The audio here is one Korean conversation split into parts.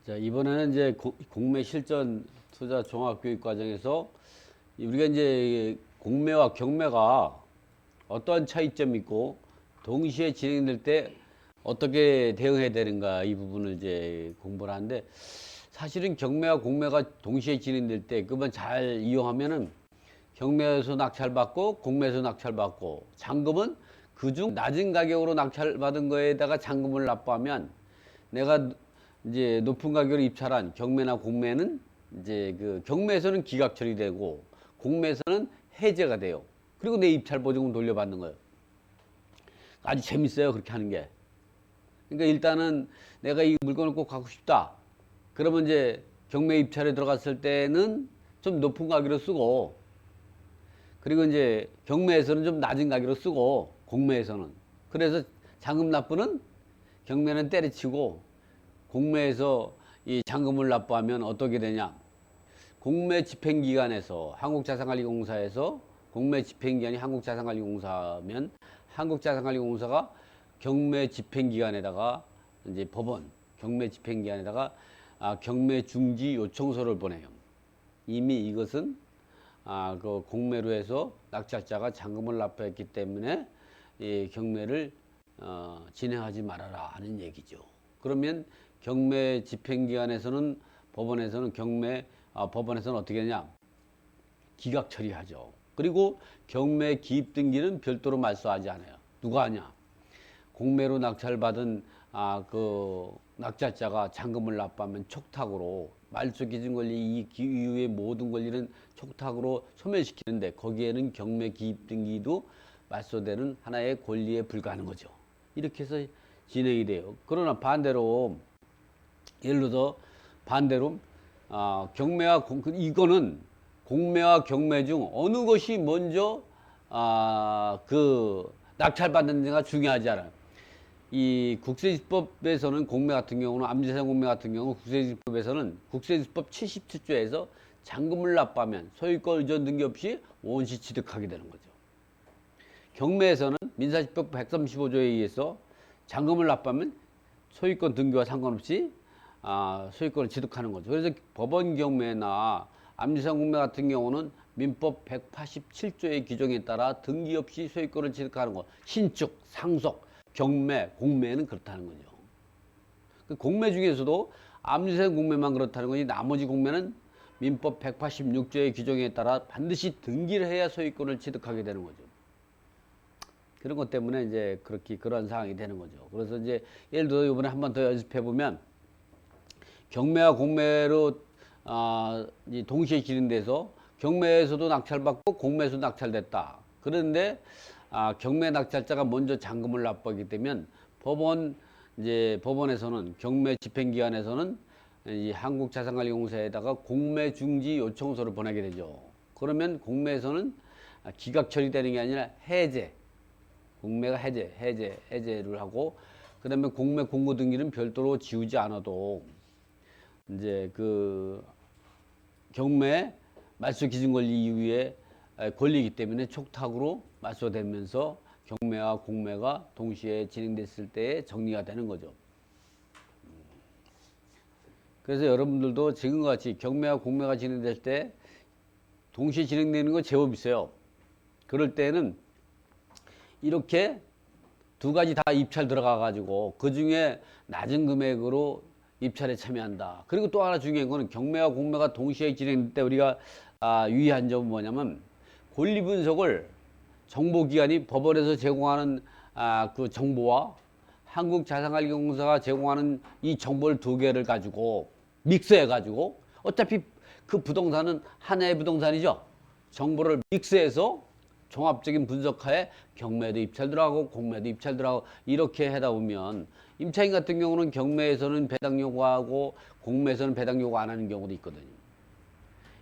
자, 이번에는 이제 공매 실전 투자 종합교육 과정에서 우리가 이제 공매와 경매가 어떠한 차이점이 있고 동시에 진행될 때 어떻게 대응해야 되는가 이 부분을 이제 공부를 하는데, 사실은 경매와 공매가 동시에 진행될 때 그만 잘 이용하면은 경매에서 낙찰받고 공매에서 낙찰받고, 잔금은 그중 낮은 가격으로 낙찰받은 거에다가 잔금을 납부하면 내가 이제 높은 가격으로 입찰한 경매나 공매는 이제 그 경매에서는 기각 처리되고 공매에서는 해제가 돼요. 그리고 내 입찰 보증금 돌려받는 거예요. 아주 재밌어요, 그렇게 하는 게. 그러니까 일단은 내가 이 물건을 꼭 갖고 싶다. 그러면 이제 경매 입찰에 들어갔을 때는 좀 높은 가격으로 쓰고, 그리고 이제 경매에서는 좀 낮은 가격으로 쓰고, 공매에서는. 그래서 잔금 납부는 경매는 때려치고 공매에서 이 잔금을 납부하면 어떻게 되냐. 공매 집행기관에서 한국자산관리공사에서, 공매 집행기관이 한국자산관리공사면 한국자산관리공사가 경매 집행기관에다가 이제 법원 경매 집행기관에다가 경매 중지 요청서를 보내요. 이미 이것은 그 공매로 해서 낙찰자가 잔금을 납부했기 때문에 이 경매를 진행하지 말아라 하는 얘기죠. 그러면 경매 집행기관에서는, 법원에서는 법원에서는 어떻게 하냐, 기각 처리하죠. 그리고 경매 기입 등기는 별도로 말소하지 않아요. 누가 하냐? 공매로 낙찰받은 그 낙찰자가 잔금을 납부하면 촉탁으로 말소 기준 권리 이후의 모든 권리는 촉탁으로 소멸시키는데, 거기에는 경매 기입 등기도 말소되는 하나의 권리에 불과하는 거죠. 이렇게 해서 진행이 돼요. 그러나 반대로, 예를 들어서 반대로 이거는 공매와 경매 중 어느 것이 먼저 그 낙찰받는 데가 중요하지 않아요. 이 국세지법에서는 공매 같은 경우는, 암지세상 공매 같은 경우 국세지법에서는 국세지법 77조에서 잔금을 납부하면 소유권 의존 등기 없이 원시 취득하게 되는 거죠. 경매에서는 민사집법 135조에 의해서 잔금을 납부하면 소유권 등기와 상관없이 소유권을 취득하는 거죠. 그래서 법원 경매나 암지세상 공매 같은 경우는 민법 187조의 규정에 따라 등기 없이 소유권을 취득하는 것, 신축, 상속, 경매, 공매는 그렇다는 거죠. 그 공매 중에서도 암지세상 공매만 그렇다는 거지, 나머지 공매는 민법 186조의 규정에 따라 반드시 등기를 해야 소유권을 취득하게 되는 거죠. 그런 것 때문에 이제 그런 상황이 되는 거죠. 그래서 이제 예를 들어 이번에 한 번 더 연습해 보면, 경매와 공매로 동시에 진행돼서 경매에서도 낙찰받고 공매에서도 낙찰됐다. 그런데 경매 낙찰자가 먼저 잔금을 납부하게 되면 법원에서는, 경매 집행기관에서는 이 한국자산관리공사에다가 공매 중지 요청서를 보내게 되죠. 그러면 공매에서는 기각 처리되는 게 아니라 공매가 해제를 하고, 그 다음에 공매 공고 등기는 별도로 지우지 않아도 이제 그 경매 말소 기준 권리 이후에 권리이기 때문에 촉탁으로 말소되면서 경매와 공매가 동시에 진행됐을 때 정리가 되는 거죠. 그래서 여러분들도 지금과 같이 경매와 공매가 진행될 때 동시에 진행되는 거 제법 있어요. 그럴 때는 이렇게 두 가지 다 입찰 들어가 가지고 그 중에 낮은 금액으로 입찰에 참여한다. 그리고 또 하나 중요한 거는, 경매와 공매가 동시에 진행될 때 우리가 유의한 점은 뭐냐면, 권리 분석을 정보기관이 법원에서 제공하는 그 정보와 한국자산관리공사가 제공하는 이 정보를 두 개를 가지고 믹스해 가지고, 어차피 그 부동산은 하나의 부동산이죠. 정보를 믹스해서 종합적인 분석하에 경매도 입찰 들어가고 공매도 입찰 들어가고 이렇게 하다 보면, 임차인 같은 경우는 경매에서는 배당 요구하고 공매에서는 배당 요구 안 하는 경우도 있거든요.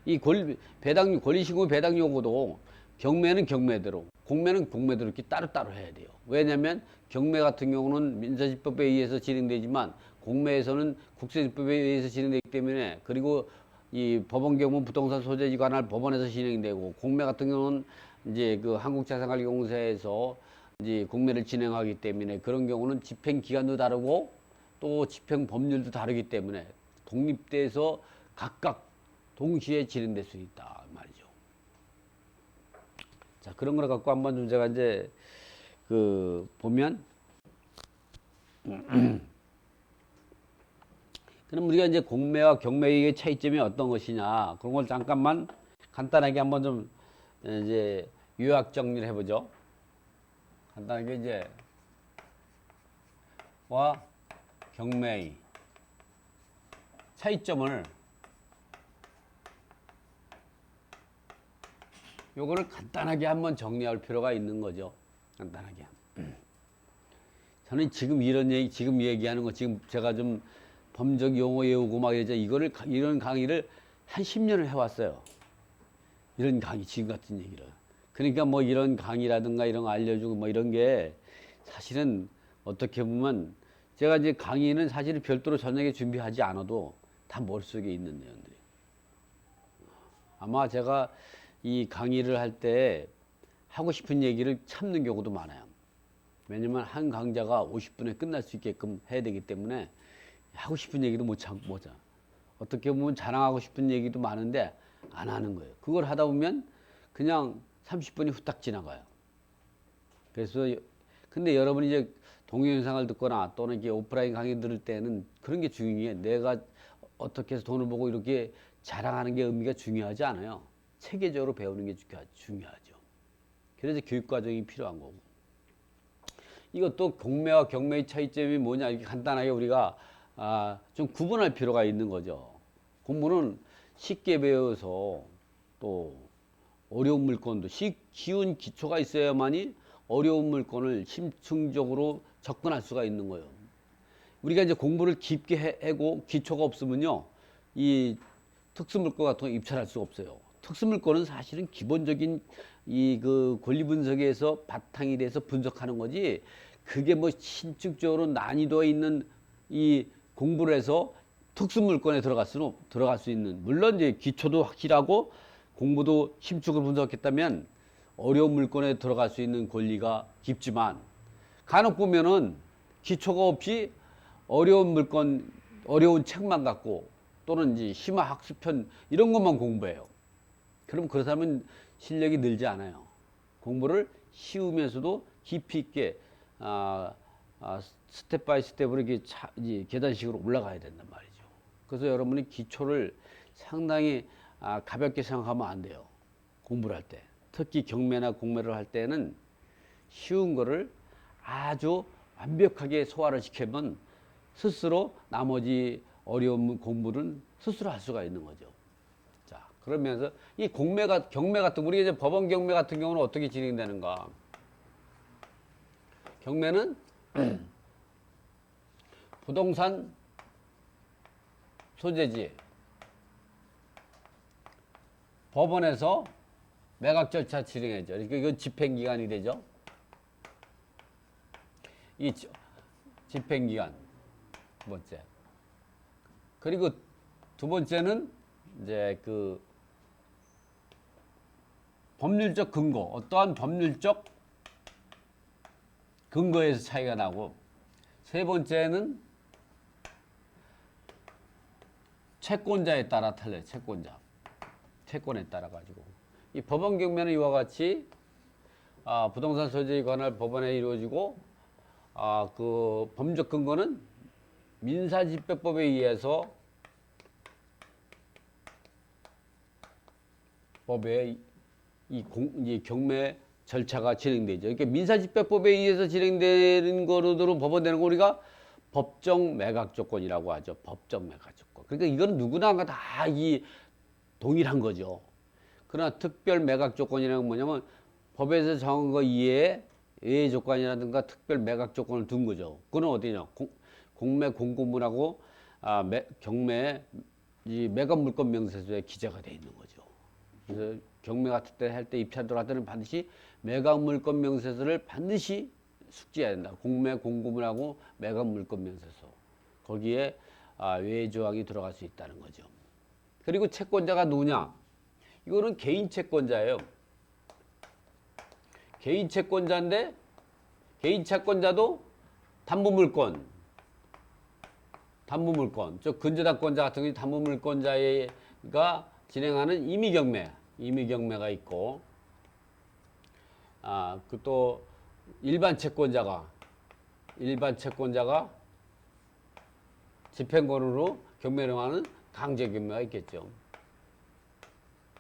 이 권리신고 배당 요구도 경매는 경매대로, 공매는 공매대로 이렇게 따로따로 해야 돼요. 왜냐하면 경매 같은 경우는 민사집법에 의해서 진행되지만 공매에서는 국세집법에 의해서 진행되기 때문에, 그리고 이 법원 경우 부동산 소재지 관할 법원에서 진행되고, 공매 같은 경우는 이제 그 한국자산관리공사에서 이제 공매를 진행하기 때문에, 그런 경우는 집행 기간도 다르고 또 집행 법률도 다르기 때문에 독립돼서 각각 동시에 진행될 수 있다 말이죠. 자, 그런 걸 갖고 한번 좀 제가 이제 보면 그럼 우리가 이제 공매와 경매의 차이점이 어떤 것이냐 그런 걸 잠깐만 간단하게 한번 좀 이제 요약 정리를 해보죠. 간단하게 이제 와 경매의 차이점을 요거를 간단하게 한번 정리할 필요가 있는 거죠. 간단하게. 저는 지금 지금 얘기하는 거 지금 제가 좀 법적 용어 외우고 막 이러죠. 이런 강의를 한 10년을 해왔어요. 이런 강의, 지금 같은 얘기를. 그러니까 뭐 이런 강의라든가 이런 거 알려주고 뭐 이런 게 사실은 어떻게 보면 제가 이제 강의는 사실 별도로 저녁에 준비하지 않아도 다 머릿속에 있는 내용들이. 아마 제가 이 강의를 할 때 하고 싶은 얘기를 참는 경우도 많아요. 왜냐면 한 강좌가 50분에 끝날 수 있게끔 해야 되기 때문에 하고 싶은 얘기도 못 참고 어떻게 보면 자랑하고 싶은 얘기도 많은데 안 하는 거예요. 그걸 하다 보면 그냥 30분이 후딱 지나가요. 그래서 근데 여러분이 이제 동영상을 듣거나 또는 이렇게 오프라인 강의 들을 때는 그런 게 중요해. 내가 어떻게 해서 돈을 벌고 이렇게 자랑하는 게 의미가 중요하지 않아요. 체계적으로 배우는 게 중요하죠. 그래서 교육 과정이 필요한 거고. 이것도 경매와 경매의 차이점이 뭐냐 이렇게 간단하게 우리가 좀 구분할 필요가 있는 거죠. 공부는 쉽게 배워서 또 어려운 물건도 쉬운 기초가 있어야만이 어려운 물건을 심층적으로 접근할 수가 있는 거예요. 우리가 이제 공부를 깊게 하고 기초가 없으면요, 이 특수물건 같은 거 입찰할 수가 없어요. 특수물건은 사실은 기본적인 권리 분석에서 바탕이 돼서 분석하는 거지, 그게 뭐 신축적으로 난이도가 있는 이 공부를 해서 특수물건에 들어갈 수 있는, 물론 이제 기초도 확실하고 공부도 심층을 분석했다면 어려운 물건에 들어갈 수 있는 권리가 깊지만, 간혹 보면은 기초가 없이 어려운 물건, 어려운 책만 갖고 또는 이제 심화 학습편 이런 것만 공부해요. 그럼 그렇다면 실력이 늘지 않아요. 공부를 쉬우면서도 깊이 있게 스텝 바이 스텝으로 이렇게 이제 계단식으로 올라가야 된단 말이죠. 그래서 여러분이 기초를 상당히 가볍게 생각하면 안 돼요. 공부를 할 때. 특히 경매나 공매를 할 때는 쉬운 거를 아주 완벽하게 소화를 시키면 스스로 나머지 어려운 공부는 스스로 할 수가 있는 거죠. 자, 그러면서 이 경매 같은, 우리 이제 법원 경매 같은 경우는 어떻게 진행되는가? 경매는 부동산 소재지 법원에서 매각 절차 진행하죠. 그러니까 이건 집행기간이 되죠. 이 집행기간 두 번째. 그리고 두 번째는 이제 법률적 근거, 어떠한 법률적 근거에서 차이가 나고, 세 번째는 채권자에 따라 틀려요. 채권에 따라 가지고. 이 법원 경매는 이와 같이 부동산 소재에 관한 법원에 이루어지고, 그 법적 근거는 민사집행법에 의해서 법에 이 경매 절차가 진행되죠. 그러니까 민사집행법에 의해서 진행되는 거로 법원되는 거 우리가 법정 매각 조건이라고 하죠. 법정 매각 조건. 그러니까 이거는 누구나 다 동일한 거죠. 그러나 특별 매각 조건이라는 건 뭐냐면 법에서 정한 거 이외에 예외 조건이라든가 특별 매각 조건을 둔 거죠. 그건 어디냐? 공매 공고문하고 경매 이 매각 물건 명세서에 기재가 돼 있는 거죠. 그래서 경매 같은 때 할 때 입찰 들어갈 때는 반드시 매각 물건 명세서를 반드시 숙지해야 된다. 공매 공고문하고 매각 물건 명세서, 거기에 외의 조항이 들어갈 수 있다는 거죠. 그리고 채권자가 누구냐? 이거는 개인 채권자예요. 개인 채권자인데 개인 채권자도 담보 물건, 담보물권, 즉 근저당권자 같은 경우 담보물권자가 진행하는 임의경매가 있고, 그 또 일반 채권자가 집행권으로 경매를 하는 강제경매가 있겠죠.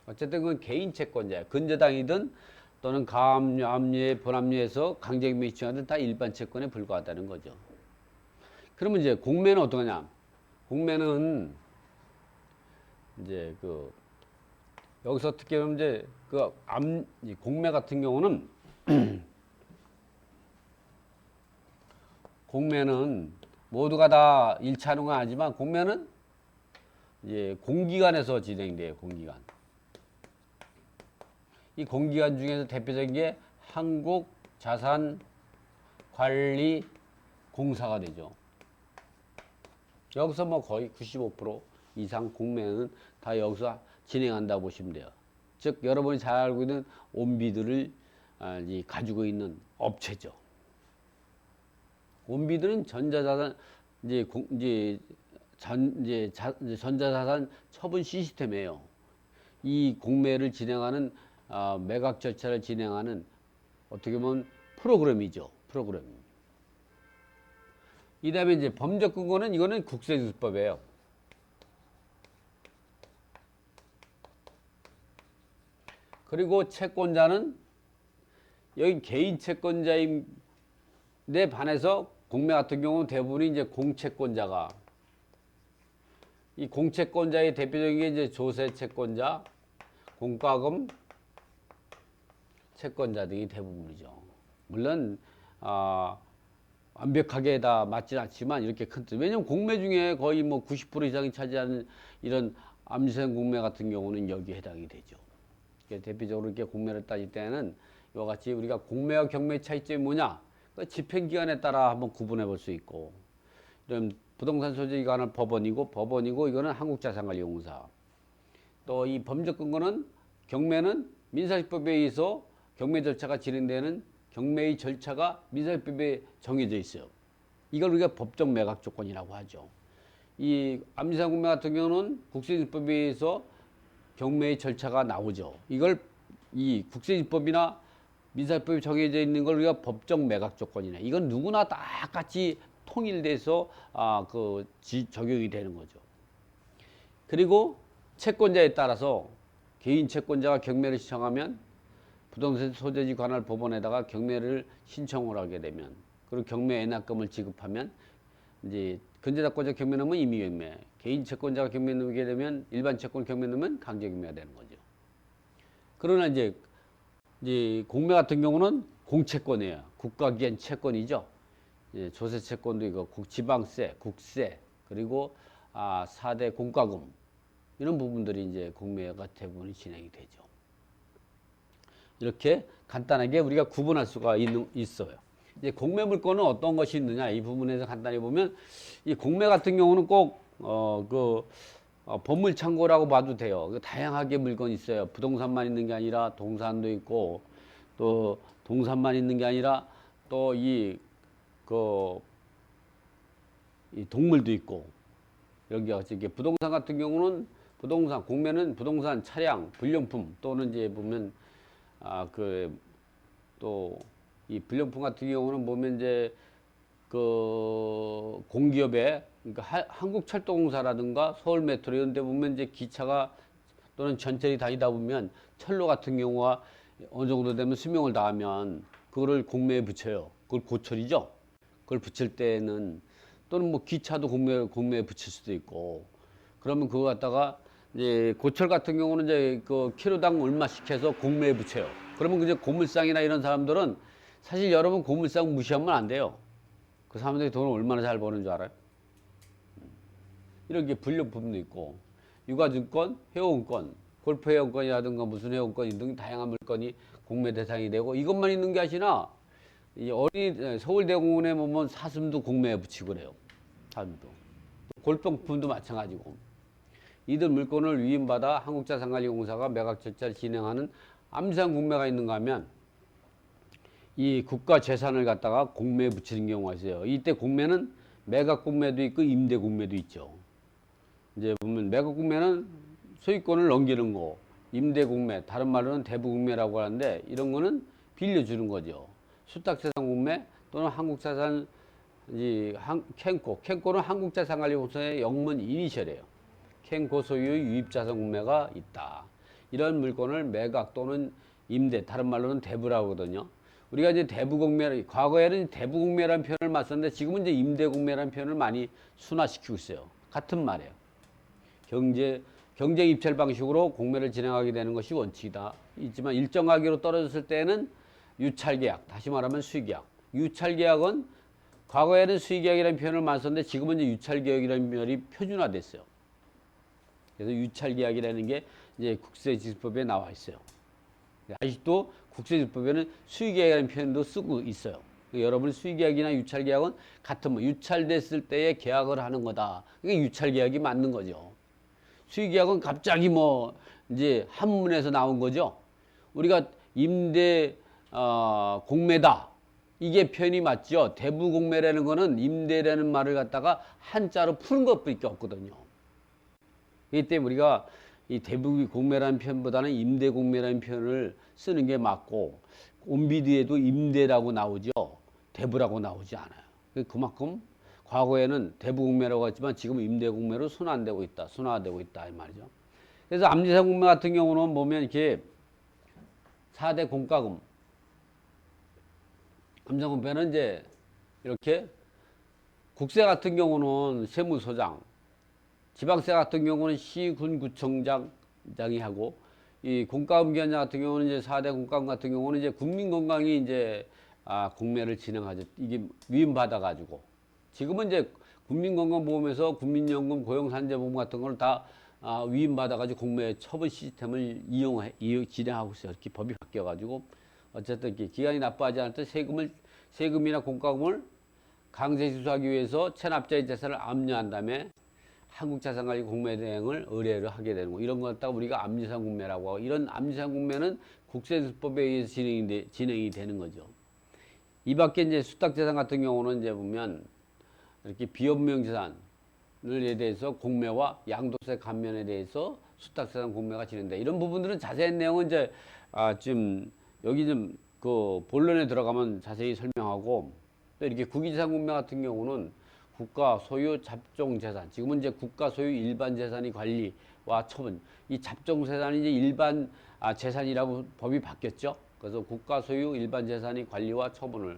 어쨌든 그건 개인 채권자예요. 근저당이든 또는 가압류, 압류에 분압류에서 강제경매 신청하든 다 일반 채권에 불과하다는 거죠. 그러면 이제 공매는 어떠냐? 공매는 이제 여기서 특히 이제 공매 같은 경우는 공매는 모두가 다 일치하는 건 아니지만 공매는 이제 공기관에서 진행돼요. 공기관. 이 공기관 중에서 대표적인 게 한국자산관리공사가 되죠. 여기서 뭐 거의 95% 이상 공매는 다 여기서 진행한다고 보시면 돼요. 즉 여러분이 잘 알고 있는 온비들을 가지고 있는 업체죠. 온비들은 전자자산 전자자산 처분 시스템이에요. 이 공매를 진행하는 매각 절차를 진행하는 어떻게 보면 프로그램이죠. 프로그램. 이 다음에 이제 범접근거는 이거는 국세증법이에요. 그리고 채권자는 여기 개인 채권자인데 반해서 공매 같은 경우는 대부분이 이제 공채권자가, 이 공채권자의 대표적인 게 이제 조세 채권자, 공과금 채권자 등이 대부분이죠. 물론 완벽하게 다 맞지는 않지만 이렇게 큰 뜻. 왜냐면 공매 중에 거의 뭐 90% 이상이 차지하는 이런 암시생 공매 같은 경우는 여기에 해당이 되죠. 대표적으로 이렇게 공매를 따질 때는 이와 같이 우리가 공매와 경매의 차이점이 뭐냐? 그 집행기간에 따라 한번 구분해 볼 수 있고, 이런 부동산 소지기관은 법원이고 이거는 한국자산관리공사. 또 이 범접근거는 경매는 민사기법에 의해서 경매 절차가 진행되는 경매의 절차가 민사기법에 정해져 있어요. 이걸 우리가 법정 매각 조건이라고 하죠. 이 암시생 공매 같은 경우는 국세증법에 의해서 경매의 절차가 나오죠. 이걸 이 국세증법이나 민사법이 정해져 있는 걸 우리가 법정 매각 조건이네. 이건 누구나 똑같이 통일돼서 적용이 되는 거죠. 그리고 채권자에 따라서 개인 채권자가 경매를 신청하면 부동산 소재지 관할 법원에다가 경매를 신청을 하게 되면, 그리고 경매 애납금을 지급하면 이제 근저당권자 경매 넣으면 임의경매, 개인 채권자가 경매 넣게 되면 일반 채권 경매 넣으면 강제경매가 되는 거죠. 그러나 이제 공매 같은 경우는 공채권이에요. 국가기관 채권이죠. 조세 채권도 있고 지방세, 국세, 그리고 4대 공과금, 이런 부분들이 이제 공매가 대부분 진행이 되죠. 이렇게 간단하게 우리가 구분할 수가 있어요. 이제 공매 물건은 어떤 것이 있느냐, 이 부분에서 간단히 보면 이 공매 같은 경우는 꼭 법물 창고라고 봐도 돼요. 다양하게 물건이 있어요. 부동산만 있는 게 아니라 동산도 있고, 또 동산만 있는 게 아니라 또 이 동물도 있고, 여기가 이게 부동산 같은 경우는 공매는 부동산, 차량, 불량품, 또는 이제 보면 또 이 불량품 같은 경우는 보면 이제 공기업에, 그러니까 한국철도공사라든가 서울메트로 이런 데 보면 이제 기차가 또는 전철이 다니다 보면 철로 같은 경우가 어느 정도 되면 수명을 다하면 그거를 공매에 붙여요. 그걸 고철이죠. 그걸 붙일 때는, 또는 뭐 기차도 공매에 붙일 수도 있고, 그러면 그거 갖다가 이제 고철 같은 경우는 이제 키로당 얼마씩 해서 공매에 붙여요. 그러면 이제 고물상이나 이런 사람들은 사실 여러분 고물상 무시하면 안 돼요. 그 사람들이 돈을 얼마나 잘 버는 줄 알아요? 이런 게 불량품도 있고, 유가증권, 회원권, 골프 회원권이라든가 무슨 회원권 등 다양한 물건이 공매 대상이 되고, 이것만 있는 게 아니라 이 서울대공원에 보면 사슴도 공매에 붙이고 그래요. 사슴도. 골프품도 마찬가지고. 이들 물건을 위임받아 한국자산관리공사가 매각 절차를 진행하는 암시생 공매가 있는가 하면 이 국가 재산을 갖다가 공매에 붙이는 경우가 있어요. 이때 공매는 매각 공매도 있고 임대 공매도 있죠. 이제 보면 매각 공매는 소유권을 넘기는 거, 임대 공매, 다른 말로는 대부 공매라고 하는데 이런 거는 빌려주는 거죠. 수탁자산 공매 또는 한국자산 캔코는 한국자산관리공사의 영문 이니셜이에요. 캔코 소유의 유입자산 공매가 있다. 이런 물건을 매각 또는 임대, 다른 말로는 대부라고 하거든요. 우리가 이제 대부공매, 과거에는 대부공매라는 표현을 맞섰는데 지금은 이제 임대공매라는 표현을 많이 순화시키고 있어요. 같은 말이에요. 경쟁 입찰 방식으로 공매를 진행하게 되는 것이 원칙이다. 있지만 일정 가격으로 떨어졌을 때는 유찰계약, 다시 말하면 수의계약. 유찰계약은 과거에는 수의계약이라는 표현을 많이 썼는데 지금은 이제 유찰계약이라는 말이 표준화됐어요. 그래서 유찰계약이라는 게 이제 국세지수법에 나와 있어요. 아직도 국세지수법에는 수의계약이라는 표현도 쓰고 있어요. 여러분 수의계약이나 유찰계약은 같은 유찰됐을 때에 계약을 하는 거다. 이게 유찰계약이 맞는 거죠. 수의계약은 갑자기 이제 한문에서 나온 거죠. 우리가 임대 공매다. 이게 표현이 맞죠. 대부공매라는 거는 임대라는 말을 갖다가 한자로 푸는 것밖에 없거든요. 그렇기 때문에 우리가 이 대부공매라는 표현보다는 임대공매라는 표현을 쓰는 게 맞고 온비드에도 임대라고 나오죠. 대부라고 나오지 않아요. 그만큼 과거에는 대부공매라고 했지만 지금 임대공매로 순환되고 있다 이 말이죠. 그래서 암지상 공매 같은 경우는 보면 이렇게 4대 공과금, 암지상 공매는 이제 이렇게 국세 같은 경우는 세무서장, 지방세 같은 경우는 시군구청장이 하고, 이 공과금기관장 같은 경우는 이제 4대 공과금 같은 경우는 이제 국민건강이 이제 공매를 진행하죠. 이게 위임받아가지고. 지금은 이제 국민건강보험에서 국민연금, 고용산재보험 같은 걸 다 위임받아가지고 공매 처분 시스템을 진행하고 있어요. 이렇게 법이 바뀌어가지고. 어쨌든 이렇게 기간이 납부하지 않을 때 세금이나 공과금을 강제지수하기 위해서 체납자의 재산을 압류한 다음에 한국자산관리 공매 대행을 의뢰를 하게 되는 거. 이런 거 갖다가 우리가 암지상 공매라고 하고, 이런 암지상 공매는 국세지수법에 의해서 진행이 되는 거죠. 이 밖에 이제 수탁재산 같은 경우는 이제 보면 이렇게 비업무용재산에 대해서 공매와 양도세 감면에 대해서 수탁재산 공매가 진행돼. 이런 부분들은 자세한 내용은 이제 좀 여기 좀 그 본론에 들어가면 자세히 설명하고, 또 이렇게 국유재산 공매 같은 경우는 국가 소유 잡종 재산, 지금은 이제 국가 소유 일반 재산의 관리와 처분, 이 잡종 재산이 이제 일반 재산이라고 법이 바뀌었죠. 그래서 국가 소유 일반 재산의 관리와 처분을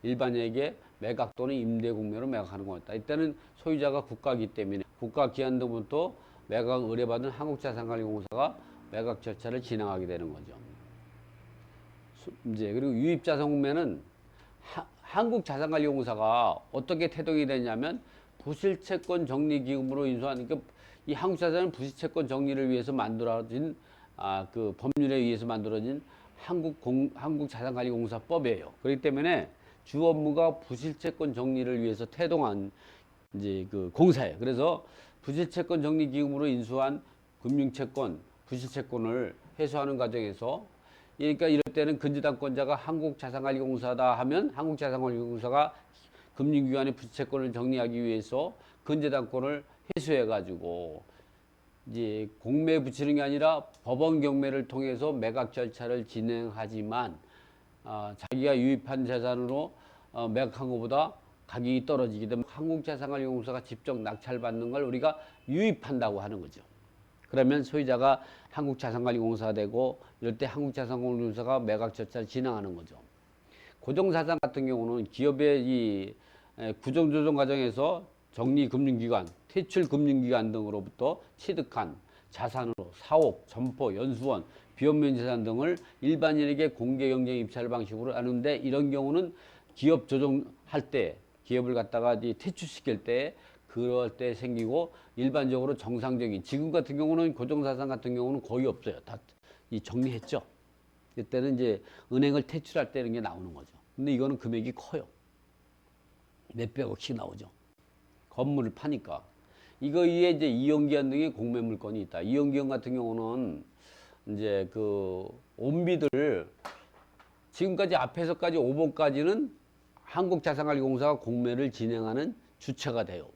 일반에게 매각 또는 임대 공매로 매각하는 거였다. 이때는 소유자가 국가이기 때문에 국가 기관 등부터 매각 의뢰받은 한국자산관리공사가 매각 절차를 진행하게 되는 거죠. 이제 그리고 유입자산 공매는 한국자산관리공사가 어떻게 태동이 되냐면 부실채권 정리기금으로 인수하는, 그러니까 이 한국자산은 부실채권 정리를 위해서 만들어진 그 법률에 의해서 만들어진 한국자산관리공사법이에요. 그렇기 때문에 주 업무가 부실채권 정리를 위해서 태동한 이제 그 공사예요. 그래서 부실채권 정리기금으로 인수한 금융채권, 부실채권을 회수하는 과정에서, 그러니까 이럴 때는 근저당권자가 한국자산관리공사다 하면 한국자산관리공사가 금융기관의 부채권을 정리하기 위해서 근저당권을 회수해가지고 이제 공매에 붙이는 게 아니라 법원 경매를 통해서 매각 절차를 진행하지만 자기가 유입한 재산으로 매각한 것보다 가격이 떨어지기 때문에 한국자산관리공사가 직접 낙찰받는 걸 우리가 유입한다고 하는 거죠. 그러면 소유자가 한국자산관리공사가 되고, 이럴 때 한국자산관리공사가 매각 절차를 진행하는 거죠. 고정자산 같은 경우는 기업의 이 구조조정 과정에서 정리금융기관, 퇴출금융기관 등으로부터 취득한 자산으로 사옥, 점포, 연수원, 비업면재산 등을 일반인에게 공개경쟁 입찰 방식으로 하는데, 이런 경우는 기업 조정할 때, 기업을 갖다가 퇴출시킬 때, 그럴 때 생기고, 일반적으로 정상적인, 지금 같은 경우는 고정자산 같은 경우는 거의 없어요. 다 정리했죠. 이때는 이제 은행을 퇴출할 때 이런 게 나오는 거죠. 근데 이거는 금액이 커요. 몇백억씩 나오죠. 건물을 파니까. 이거 위에 이제 이용기한 등의 공매 물건이 있다. 이용기한 같은 경우는 이제 그 온비들 지금까지 앞에서까지 5번까지는 한국자산관리공사가 공매를 진행하는 주체가 돼요.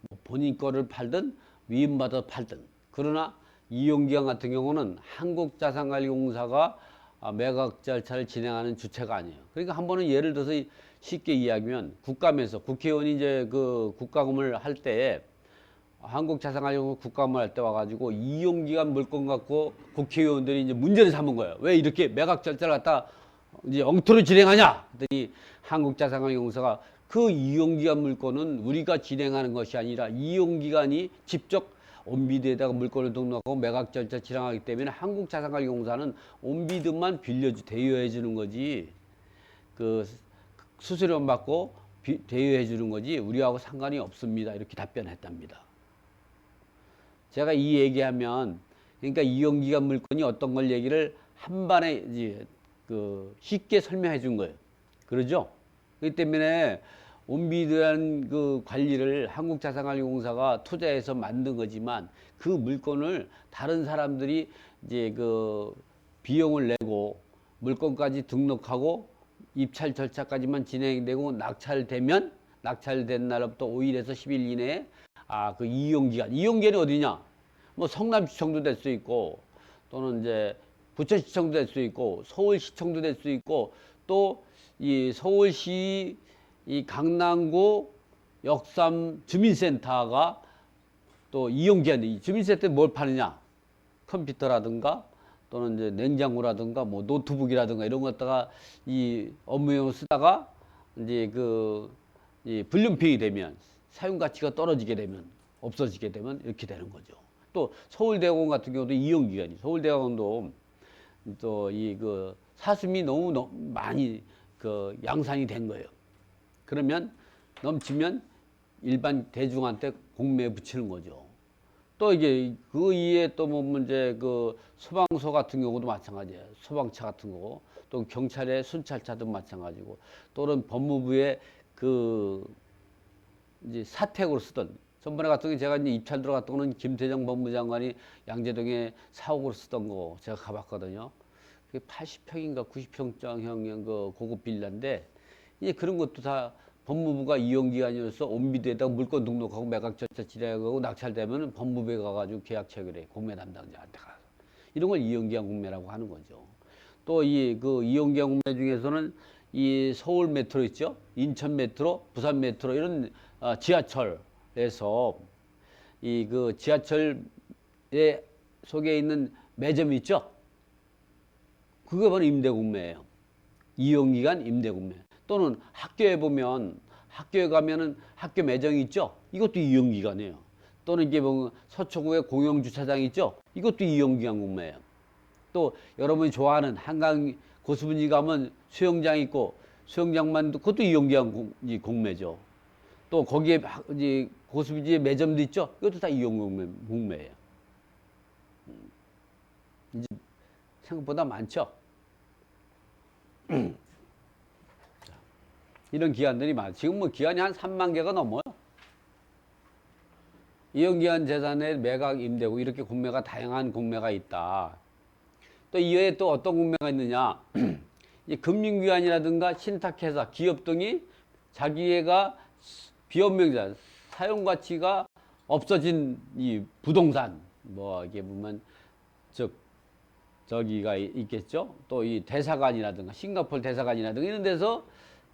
뭐 본인 거를 팔든 위임받아 팔든. 그러나 이용기관 같은 경우는 한국자산관리공사가 매각 절차를 진행하는 주체가 아니에요. 그러니까 한 번은 예를 들어서 쉽게 이야기하면 국감에서 국회의원이 이제 그 국가금을 할 때에 한국자산관리공사 국감을 할 때 와가지고 이용기관 물건 갖고 국회의원들이 이제 문제를 삼은 거예요. 왜 이렇게 매각 절차를 갖다 이제 엉터리 진행하냐? 그랬더니 한국자산관리공사가 그 이용기관 물건은 우리가 진행하는 것이 아니라 이용기관이 직접 온비드에다가 물건을 등록하고 매각 절차 진행하기 때문에 한국자산관리공사는 온비드만 대여해 주는 거지, 그 수수료만 받고 대여해 주는 거지 우리하고 상관이 없습니다. 이렇게 답변했답니다. 제가 이 얘기하면, 그러니까 이용기관 물건이 어떤 걸 얘기를 한 번에 이제 쉽게 설명해 준 거예요. 그러죠? 그렇기 때문에 온비드라는 그 관리를 한국자산관리공사가 투자해서 만든 거지만 그 물건을 다른 사람들이 이제 그 비용을 내고 물건까지 등록하고 입찰 절차까지만 진행되고 낙찰된 날부터 5일에서 10일 이내에 그 이용기관이 어디냐? 뭐 성남시청도 될 수 있고, 또는 이제 부천시청도 될 수 있고, 서울시청도 될 수 있고, 또 이 서울시 이 강남구 역삼 주민센터가 또 이용기관이, 주민센터에 뭘 파느냐? 컴퓨터라든가 또는 이제 냉장고라든가 뭐 노트북이라든가 이런 거 갖다가 이 업무용으로 쓰다가 이제 이 불륜핑이 되면, 사용 가치가 떨어지게 되면, 없어지게 되면 이렇게 되는 거죠. 또 서울대학원 같은 경우도 이용기관이, 서울대학원도 또 사슴이 너무 많이 양산이 된 거예요. 그러면 넘치면 일반 대중한테 공매에 붙이는 거죠. 또 이게 그 이에 또 뭐 문제 소방서 같은 경우도 마찬가지예요. 소방차 같은 거, 또 경찰의 순찰차도 마찬가지고, 또는 법무부의 이제 사택으로 쓰던, 전번에 같은 게 제가 이제 입찰 들어갔던 거는 김태정 법무장관이 양재동에 사옥으로 쓰던 거 제가 가봤거든요. 그게 80평인가 90평형의 고급 빌라인데, 이제 그런 것도 다 법무부가 이용기관이어서 온비드에다가 물건 등록하고 매각 절차 진행하고 낙찰되면 법무부에 가가지고 계약 체결해, 공매 담당자한테 가서. 이런 걸 이용기관 공매라고 하는 거죠. 또 이용기관 공매 중에서는 이 서울 메트로 있죠? 인천 메트로, 부산 메트로 이런 지하철에서 지하철에 속에 있는 매점 있죠? 그게 바로 임대공매예요. 이용기관 임대공매. 또는 학교에 보면, 학교에 가면은 학교 매장이 있죠? 이것도 이용기관이에요. 또는 이게 뭐 서초구에 공영주차장 있죠? 이것도 이용기관 공매예요. 또 여러분이 좋아하는 한강 고수분지 가면 수영장 있고, 수영장만, 그것도 이용기관 공매죠. 또 거기에 이제 고수분지에 매점도 있죠? 이것도 다 이용기관 공매예요. 이제 생각보다 많죠? 이런 기관들이 많아요. 지금 뭐 기관이 한 3만 개가 넘어요. 이용기관 재산의 매각, 임대고 이렇게 공매가, 다양한 공매가 있다. 또 이외에 또 어떤 공매가 있느냐? 이 금융기관이라든가 신탁회사, 기업 등이 자기가 비업명자, 사용가치가 없어진 이 부동산, 뭐 이게 보면 저기가 있겠죠. 또 이 대사관이라든가 싱가포르 대사관이라든가 이런 데서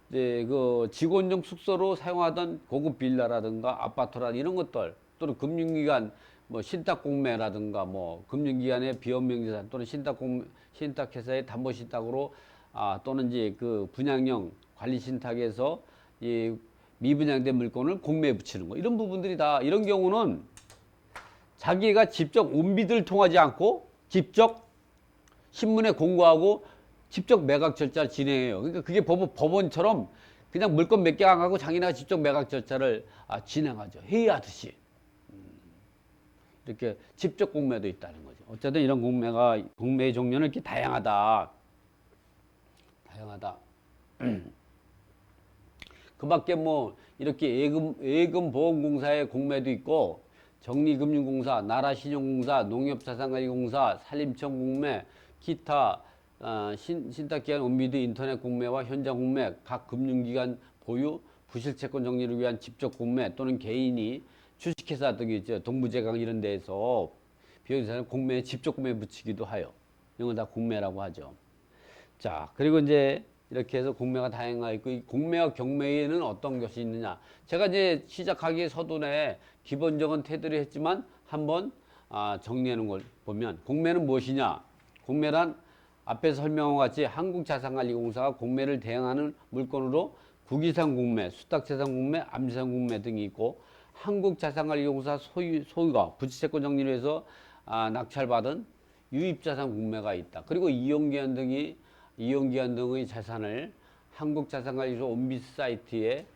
이제 직원용 숙소로 사용하던 고급 빌라라든가 아파트라든가 이런 것들, 또는 금융기관 뭐 신탁공매라든가 뭐 금융기관의 비업명재산, 또는 신탁회사의 담보신탁으로 또는 이제 분양형 관리신탁에서 이 미분양된 물건을 공매에 붙이는 거, 이런 부분들이 다, 이런 경우는 자기가 직접 온비드를 통하지 않고 직접 신문에 공고하고 직접 매각 절차를 진행해요. 그러니까 그게 법원처럼 그냥 물건 몇 개 안 가고 자기네가 직접 매각 절차를 진행하죠. 회의하듯이. 이렇게 직접 공매도 있다는 거죠. 어쨌든 이런 공매의 종류는 이렇게 다양하다. 그 밖에 뭐 이렇게 예금보험공사의 공매도 있고, 정리금융공사, 나라신용공사, 농협자산관리공사, 산림청 공매, 기타 신탁기관 온비드 인터넷 공매와 현장 공매, 각 금융기관 보유 부실채권 정리를 위한 직접 공매 또는 개인이 주식회사 등이 있죠. 동부제강 이런 데에서 비용자산을 공매에 직접 공매에 붙이기도 하여. 이런 건 다 공매라고 하죠. 자, 그리고 이제 이렇게 해서 공매가 다양하게 있고, 이 공매와 경매에는 어떤 것이 있느냐. 제가 이제 시작하기 서둔에 기본적인 테두리 했지만 한번 정리해 놓은 걸 보면, 공매는 무엇이냐. 공매란 앞에서 설명한 것 같이 한국자산관리공사가 공매를 대행하는 물건으로 국유산 공매, 수탁재산 공매, 암시산 공매 등이 있고, 한국자산관리공사 소유가 부채채권 정리를 해서 낙찰받은 유입자산 공매가 있다. 그리고 이용기한 등의 재산을 한국자산관리소 온비스 사이트에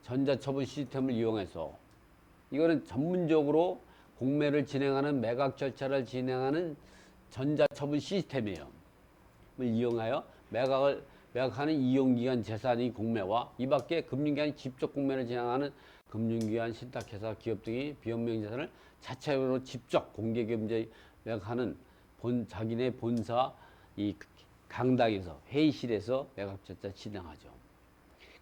전자처분 시스템을 이용해서, 이거는 전문적으로 공매를 진행하는 매각 절차를 진행하는 전자처분 시스템이에요. 이용하여 매각하는 이용기관 재산의 공매와 이 밖에 금융기관이 직접 공매를 진행하는 금융기관, 신탁회사, 기업 등이 비현명 재산을 자체적으로 직접 공개경제 매각하는 자기네 본사 이 강당에서 회의실에서 매각 절차 진행하죠.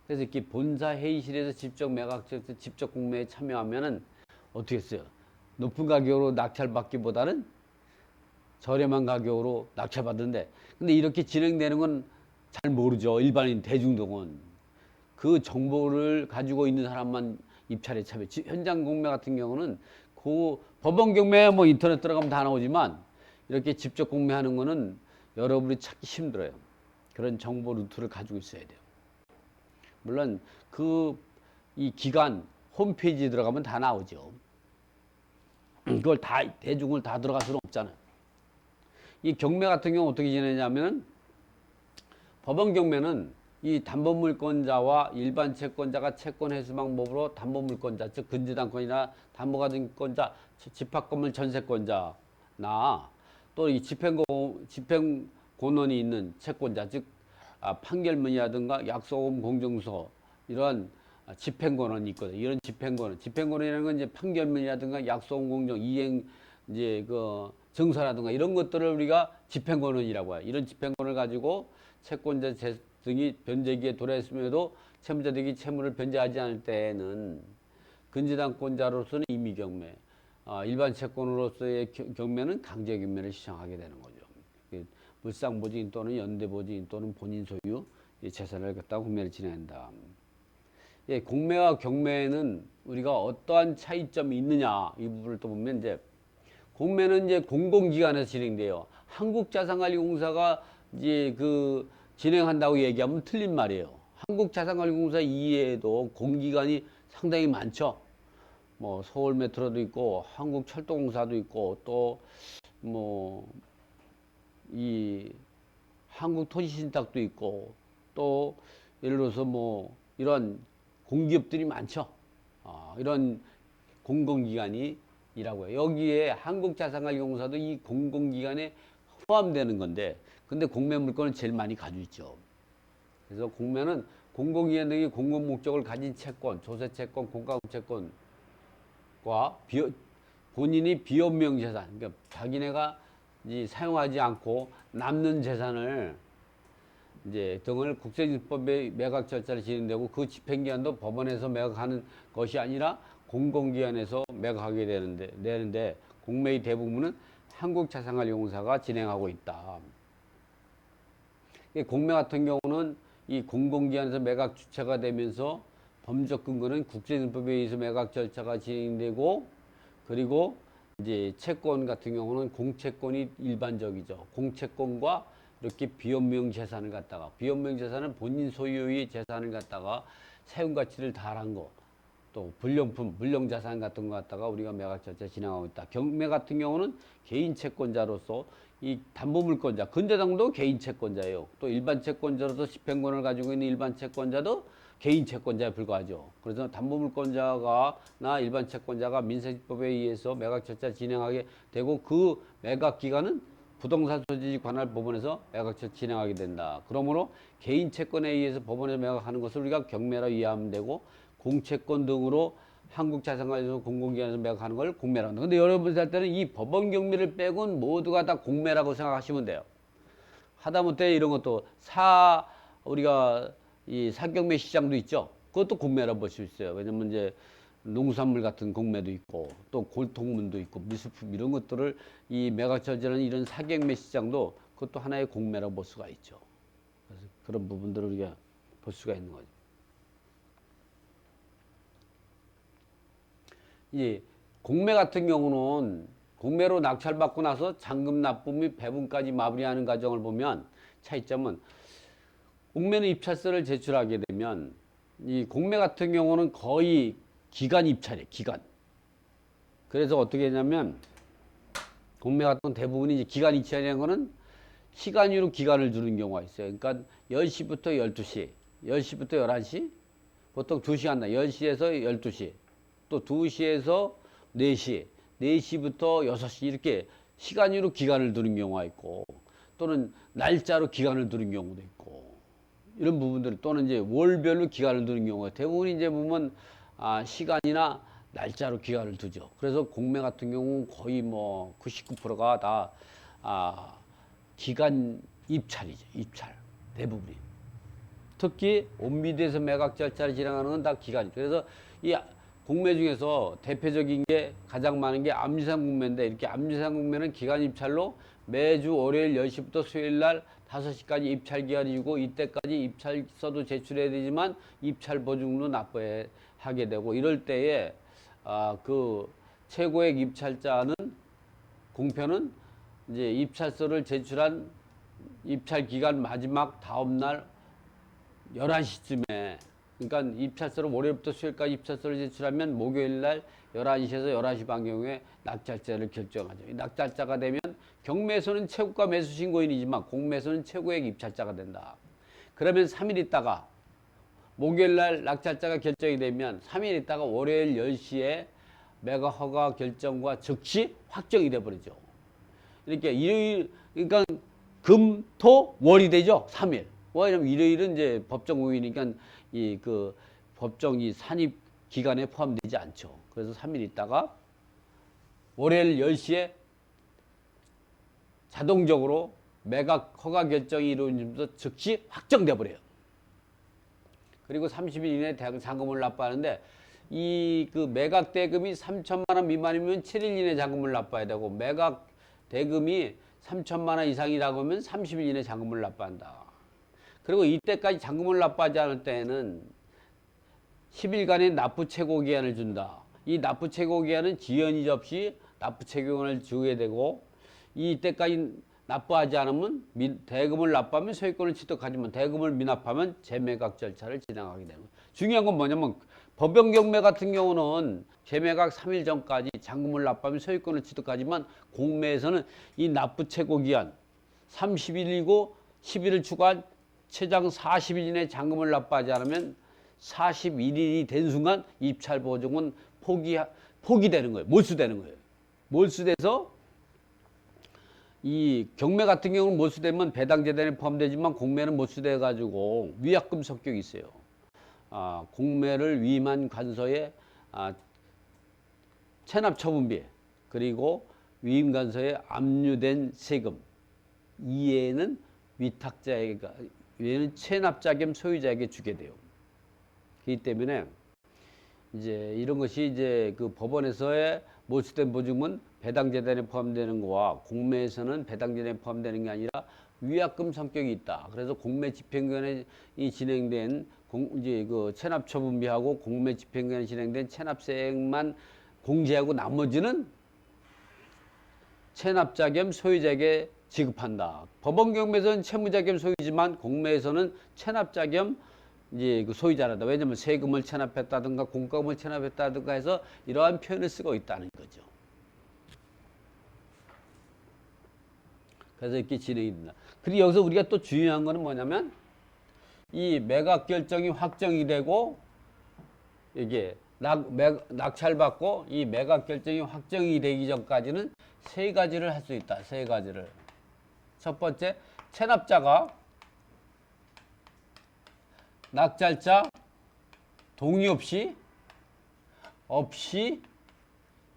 그래서 이렇게 본사 회의실에서 직접 매각 절차, 직접 공매에 참여하면은 어떻게 했어요? 높은 가격으로 낙찰받기보다는 저렴한 가격으로 낙찰받는데, 근데 이렇게 진행되는 건 잘 모르죠. 일반인 대중들은. 그 정보를 가지고 있는 사람만 입찰에 참여. 현장 공매 같은 경우는 그 법원 경매 뭐 인터넷 들어가면 다 나오지만, 이렇게 직접 공매하는 거는 여러분이 찾기 힘들어요. 그런 정보 루트를 가지고 있어야 돼요. 물론 이 기관 홈페이지에 들어가면 다 나오죠. 그걸 다 대중을 다 들어갈 수는 없잖아요. 이 경매 같은 경우 어떻게 지내냐면, 법원 경매는 이 담보물권자와 일반 채권자가 채권 회수 방법으로 담보물권자, 즉 근저당권이나 담보가등권자, 집합건물 전세권자나 또 이 집행권원이 있는 채권자, 즉 판결문이라든가 약속금 공증서, 이러한 집행권원이 있거든요. 이런 집행권원이라는 건 이제 판결문이라든가 약속금 공증, 이행 이제 그 증서라든가 이런 것들을 우리가 집행권원이라고 해요. 이런 집행권을 가지고 채권자 등이 변제기에 도래했음에도 채무자 등이 채무를 변제하지 않을 때에는 근저당권자로서는 임의경매, 일반 채권으로서의 경매는 강제경매를 시행하게 되는 거죠. 물상보증인 또는 연대보증인 또는 본인 소유 재산을 갖다가 공매를 진행한다. 예, 공매와 경매는 우리가 어떠한 차이점이 있느냐, 이 부분을 또 보면, 이제 공매는 이제 공공기관에서 진행돼요. 한국자산관리공사가 이제 진행한다고 얘기하면 틀린 말이에요. 한국자산관리공사 이외에도 공기관이 상당히 많죠. 뭐 서울메트로도 있고 한국철도공사도 있고 또 뭐 이 한국토지신탁도 있고 또 예를 들어서 뭐 이런 공기업들이 많죠. 이런 공공기관이 라고 해요. 여기에 한국자산관리공사도 이 공공기관에 포함되는 건데, 근데 공매 물건을 제일 많이 가지고 있죠. 그래서 공매는 공공기관 등이 공공 목적을 가진 채권, 조세채권, 공가금채권과 본인이 비현명 재산, 그러니까 자기네가 사용하지 않고 남는 재산을 이제 등을 국세징수법의 매각 절차를 진행되고, 그 집행기한도 법원에서 매각하는 것이 아니라 공공기관에서 매각하게 되는데 공매의 대부분은 한국자산관리공사가 진행하고 있다. 공매 같은 경우는 이 공공기관에서 매각 주체가 되면서 법적 근거는 국세징수법에 의해서 매각 절차가 진행되고, 그리고 이제 채권 같은 경우는 공채권이 일반적이죠. 공채권과 이렇게 비현명 재산을 갖다가, 비현명 재산은 본인 소유의 재산을 갖다가 세금 가치를 달한 거, 또 불량품, 불량자산 같은 거 갖다가 우리가 매각 절차 진행하고 있다. 경매 같은 경우는 개인 채권자로서 이 담보물권자, 근저당도 개인 채권자예요. 또 일반 채권자로서 집행권을 가지고 있는 일반 채권자도 개인 채권자에 불과하죠. 그래서 담보물권자가나 일반 채권자가 민사집법에 의해서 매각 절차 진행하게 되고, 그 매각 기간은 부동산 소지지 관할 법원에서 매각 절차 진행하게 된다. 그러므로 개인 채권에 의해서 법원에서 매각하는 것을 우리가 경매라 이해하면 되고, 공채권 등으로 한국자산관리소 공공기관에서 매각하는 걸 공매라고 한다. 근데 여러분들 할 때는 이 법원 경매를 빼곤 모두가 다 공매라고 생각하시면 돼요. 하다못해 이런 것도 우리가 이 사경매 시장도 있죠. 그것도 공매라고 볼 수 있어요. 왜냐면 이제 농산물 같은 공매도 있고 또 골동문도 있고 미술품 이런 것들을 이 매각절제라는 이런 사경매 시장도 그것도 하나의 공매라고 볼 수가 있죠. 그래서 그런 부분들을 우리가 볼 수가 있는 거죠. 이 공매 같은 경우는 공매로 낙찰받고 나서 잔금 납부 및 배분까지 마무리하는 과정을 보면 차이점은 공매는 입찰서를 제출하게 되면 이 공매 같은 경우는 거의 기간 입찰이에요. 기간. 그래서 어떻게 하냐면 공매 같은 건 대부분이 이제 기간 입찰이라는 거는 시간으로 기간을 두는 경우가 있어요. 그러니까 10시부터 12시, 10시부터 11시, 보통 2시간 나 10시에서 12시, 또 2시에서 4시, 4시부터 6시 이렇게 시간으로 기간을 두는 경우가 있고 또는 날짜로 기간을 두는 경우도 있고 이런 부분들 또는 이제 월별로 기간을 두는 경우가 대부분 이제 보면 시간이나 날짜로 기간을 두죠. 그래서 공매 같은 경우 거의 뭐 99%가 다 기간 입찰이죠. 입찰 대부분이. 특히 온미대에서 매각 절차를 진행하는 건 다 기간이죠. 그래서 이 공매 중에서 대표적인 게 가장 많은 게 암지상 공매인데 이렇게 암지상 공매는 기간 입찰로 매주 월요일 10시부터 수요일 날 5시까지 입찰 기간이고 이때까지 입찰서도 제출해야 되지만 입찰 보증도 납부해 하게 되고 이럴 때에 그 최고액 입찰자는 공표는 이제 입찰서를 제출한 입찰 기간 마지막 다음 날 11시쯤에 그러니까 입찰서를 월요일부터 수요일까지 입찰서를 제출하면 목요일 날 11시에서 11시 반 경우에 낙찰자를 결정하죠. 이 낙찰자가 되면 경매에서는 최고가 매수 신고인이지만 공매에서는 최고액 입찰자가 된다. 그러면 3일 있다가 목요일 날 낙찰자가 결정이 되면 3일 있다가 월요일 10시에 매각 허가 결정과 즉시 확정이 돼 버리죠. 이렇게 일요일 그러니까 금, 토, 월이 되죠. 3일. 왜냐면 일요일은 이제 법정 공휴일이니까 이 그 법정 이 산입 기간에 포함되지 않죠. 그래서 3일 있다가 월요일 10시에 자동적으로 매각 허가 결정이 이루어지면서 즉시 확정돼 버려요. 그리고 30일 이내에 잔금을 납부하는데 이 그 매각 대금이 3천만 원 미만이면 7일 이내 잔금을 납부해야 되고 매각 대금이 3천만 원 이상이라고 하면 30일 이내 잔금을 납부한다. 그리고 이때까지 잔금을 납부하지 않을 때에는 10일간의 납부 최고 기한을 준다. 이 납부 최고 기한은 지연이 없이 납부 최고 기한을 주게 되고 이때까지 납부하지 않으면 대금을 납부하면 소유권을 취득하지만 대금을 미납하면 재매각 절차를 진행하게 되는 거예요. 중요한 건 뭐냐면 법정 경매 같은 경우는 재매각 3일 전까지 잔금을 납부하면 소유권을 취득하지만 공매에서는 이 납부 최고 기한 30일이고 10일을 추가한 최장 40일 이내 잔금을 납부하지 않으면 41일이 된 순간 입찰 보증은 포기되는 거예요. 몰수되는 거예요. 몰수돼서 이 경매 같은 경우는 몰수되면 배당재단에 포함되지만 공매는 몰수돼 가지고 위약금 성격이 있어요. 공매를 위임한 관서에 체납처분비 그리고 위임관서에 압류된 세금 이외에는 위탁자에게 외에는 체납자 겸 소유자에게 주게 돼요. 그렇기 때문에 이제 이런 것이 이제 그 법원에서의 몰수된 보증은 배당재단에 포함되는 거와 공매에서는 배당재단에 포함되는 게 아니라 위약금 성격이 있다. 그래서 공매 집행기간에 진행된 이제 그 체납처분비하고 공매 집행기간에 진행된 체납세액만 공제하고 나머지는 체납자 겸 소유자에게 지급한다. 법원 경매에서는 채무자 겸 소유지만 공매에서는 체납자 겸 이제 그 소유자라다. 왜냐하면 세금을 체납했다든가 공과금을 체납했다든가 해서 이러한 표현을 쓰고 있다는 거죠. 그래서 이렇게 진행이 된다. 그리고 여기서 우리가 또 중요한 거는 뭐냐면 이 매각 결정이 확정이 되고 이게 낙찰받고 이 매각 결정이 확정이 되기 전까지는 세 가지를 할 수 있다. 세 가지를. 첫 번째, 체납자가 낙찰자 동의 없이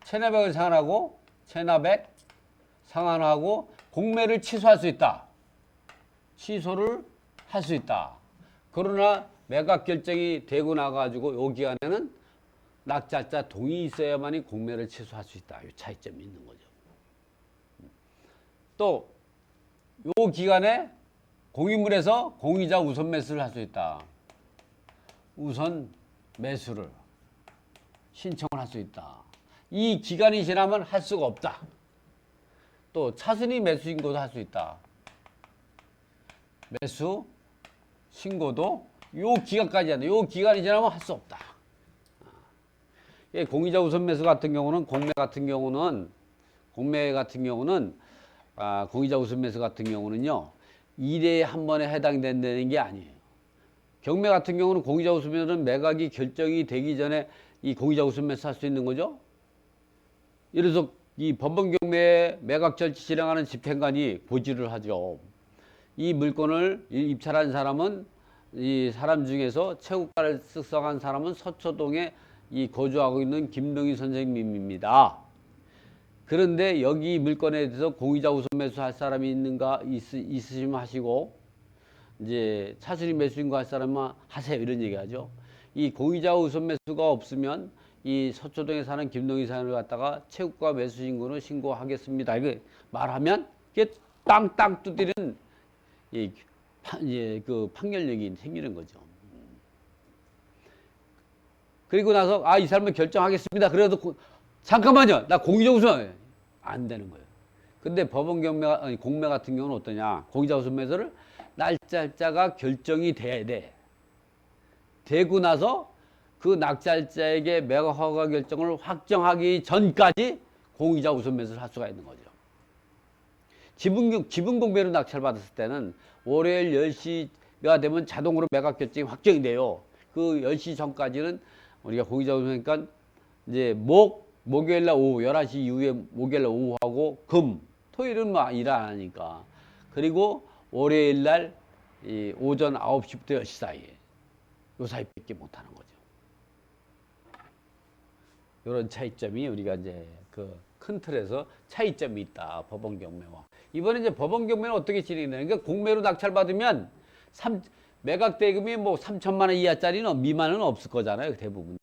체납액을 상환하고 공매를 취소할 수 있다. 취소를 할 수 있다. 그러나 매각 결정이 되고 나가지고 요 기간에는 낙찰자 동의 있어야만이 공매를 취소할 수 있다. 이 차이점이 있는 거죠. 또 요 기간에 공인물에서 공의자 우선 매수를 할 수 있다. 우선 매수를 신청을 할 수 있다. 이 기간이 지나면 할 수가 없다. 또 차순위 매수 신고도 할 수 있다. 매수 신고도 요 기간까지 한다. 요 기간이 지나면 할 수 없다. 공의자 우선 매수 같은 경우는 공매 같은 경우는 공의자 우선 매수 같은 경우는요 1회에 한 번에 해당된다는 게 아니에요. 경매 같은 경우는 공의자 우선 매수는 매각이 결정이 되기 전에 이 공의자 우선 매수 할 수 있는 거죠. 예를 들어서 이 법원 경매에 매각 절차 진행하는 집행관이 고지를 하죠. 이 물건을 입찰한 사람은 이 사람 중에서 채권가를 작성한 사람은 서초동에 이 거주하고 있는 김동희 선생님입니다. 그런데 여기 물건에 대해서 공의자 우선 매수할 사람이 있으시면 하시고 이제 차순위 매수 신고할 사람은 하세요 이런 얘기하죠. 이 공의자 우선 매수가 없으면 이 서초동에 사는 김동희 사람을 갖다가 채권가 매수 신고는 신고하겠습니다. 이거 말하면 이게 땅땅 두드리는 그 판결력이 생기는 거죠. 그리고 나서 이 사람은 결정하겠습니다. 그래도 잠깐만요. 나 공의자 우선 안 되는 거예요. 근데 법원 공매 같은 경우는 어떠냐? 공의자 우선 매수를 낙찰자가 결정이 돼야 돼. 되고 나서 그 낙찰자에게 매각 허가 결정을 확정하기 전까지 공의자 우선 매수를 할 수가 있는 거죠. 지분 공매로 낙찰받았을 때는 월요일 10시가 되면 자동으로 매각 결정이 확정이 돼요. 그 10시 전까지는 우리가 공의자 우선이니까 이제 목요일 날 오후 11시 이후에 목요일 날 오후하고 토요일은 일 안 하니까. 그리고 월요일 날 오전 9시부터 10시 사이에 요 사이밖에 못 하는 거죠. 이런 차이점이 우리가 이제 그 큰 틀에서 차이점이 있다. 법원 경매와. 이번에 이제 법원 경매는 어떻게 진행이 되는가? 그러니까 공매로 낙찰받으면 매각 대금이 뭐 3천만 원 이하짜리는 미만은 없을 거잖아요. 대부분이.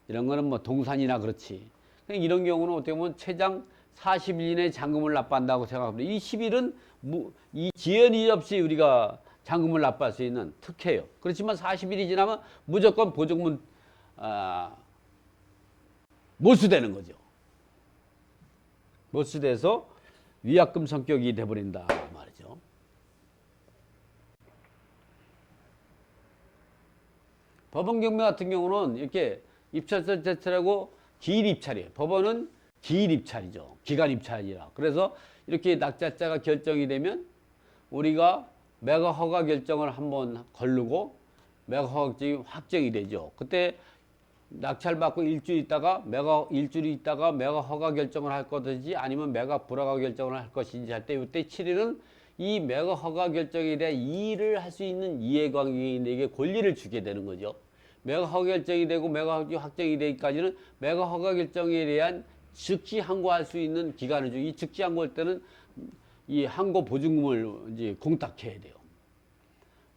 이런 거는 뭐 동산이나 그렇지. 이런 경우는 어떻게 보면 최장 40일 이내에 잔금을 납부한다고 생각합니다. 이 10일은 이 지연이 없이 우리가 잔금을 납부할 수 있는 특혜예요. 그렇지만 40일이 지나면 무조건 보증문 몰수되는 거죠. 몰수돼서 위약금 성격이 돼버린다 말이죠. 법원 경매 같은 경우는 이렇게 입찰서 제출하고 기일 입찰이에요. 법원은 기일 입찰이죠. 기간 입찰이라. 그래서 이렇게 낙찰자가 결정이 되면 우리가 매각 허가 결정을 한번 걸르고 매각 허가 결정이 확정이 되죠. 그때 낙찰받고 일주일 있다가 매각 허가 결정을 할 것인지 아니면 매각 불허가 결정을 할 것인지 할 때 이때 7일은 이 매각 허가 결정에 대한 이의를 할 수 있는 이해관계인에게 권리를 주게 되는 거죠. 매각 허가 결정이 되고 매각 확정이 되기까지는 매각 허가 결정에 대한 즉시 항고할 수 있는 기간을 주고 이 즉시 항고할 때는 이 항고 보증금을 이제 공탁해야 돼요.